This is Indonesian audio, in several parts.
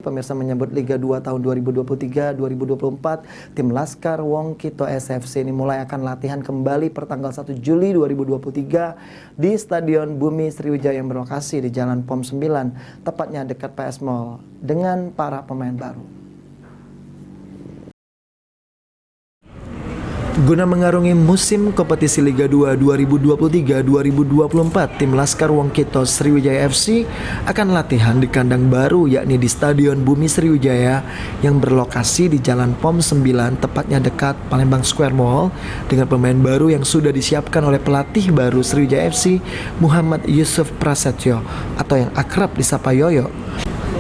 pemirsa menyebut Liga 2 tahun 2023-2024, tim Laskar Wongkito SFC ini mulai akan latihan kembali pertanggal 1 Juli 2023 di Stadion Bumi Sriwijaya yang berlokasi di Jalan POM 9, tepatnya dekat PS Mall, dengan para pemain baru. Guna mengarungi musim kompetisi Liga 2 2023-2024, tim Laskar Wongkito Sriwijaya FC akan latihan di kandang baru, yakni di Stadion Bumi Sriwijaya yang berlokasi di Jalan POM 9, tepatnya dekat Palembang Square Mall, dengan pemain baru yang sudah disiapkan oleh pelatih baru Sriwijaya FC, Muhammad Yusuf Prasetyo atau yang akrab disapa Yoyo.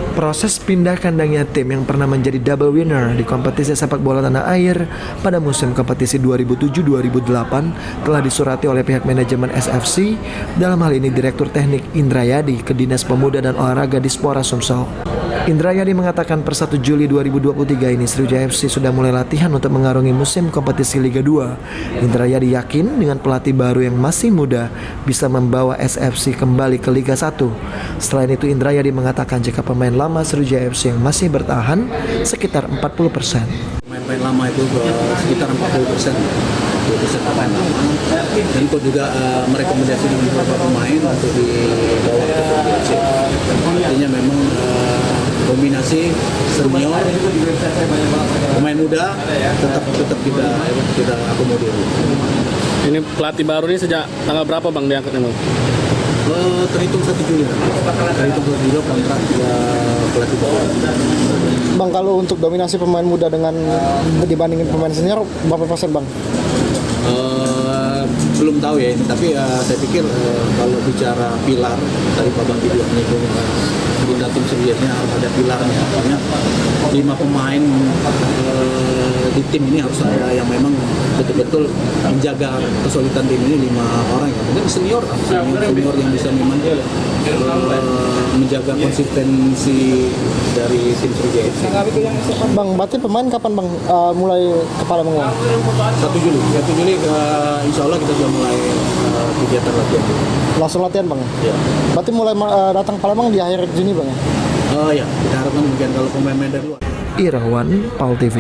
Proses pindah kandangnya tim yang pernah menjadi double winner di kompetisi sepak bola tanah air pada musim kompetisi 2007-2008 telah disurati oleh pihak manajemen SFC, dalam hal ini Direktur Teknik Indrayadi ke Dinas Pemuda dan Olahraga Dispora Sumsel. Indrayadi mengatakan per 1 Juli 2023 ini Sriwijaya FC sudah mulai latihan untuk mengarungi musim kompetisi Liga 2. Indrayadi yakin dengan pelatih baru yang masih muda bisa membawa SFC kembali ke Liga 1. Selain itu Indrayadi mengatakan jika pemain lama Sriwijaya FC yang masih bertahan sekitar 40%. Pemain lama itu sekitar 40%. 20% pemain lama. Dan kok juga merekomendasikan beberapa pemain untuk dibawa ke FC. Artinya memang kombinasi senior, pemain muda tetap kita akomodir. Ini pelatih baru ini sejak tanggal berapa Bang diangkatnya Bang? Terhitung 1 Juli. Terhitung 1 Juli kontrak pelatih baru. Bang, kalau untuk dominasi pemain muda dengan dibandingin pemain senior berapa persen Bang? Belum tahu ya, tapi saya pikir kalau bicara pilar tadi Pak Bang juga menyinggung bunda tim Sriwijaya harus ada pilarnya, artinya 5 pemain di tim ini harus ada yang memang betul-betul menjaga kesulitan tim ini, 5 orang ya. Mungkin senior yang bisa memang menjaga konsistensi dari tim Sriwijaya. Bang, berarti pemain kapan Bang mulai kepala menguang? 1 Juli insya Allah kita sudah mulai kegiatan latihan. Langsung latihan Bang? Ya. Berarti mulai datang ke Palembang di akhir Juni Bang ya? Ya, kita harapkan mungkin kalau pemain dari luar. Irawan, PAL TV.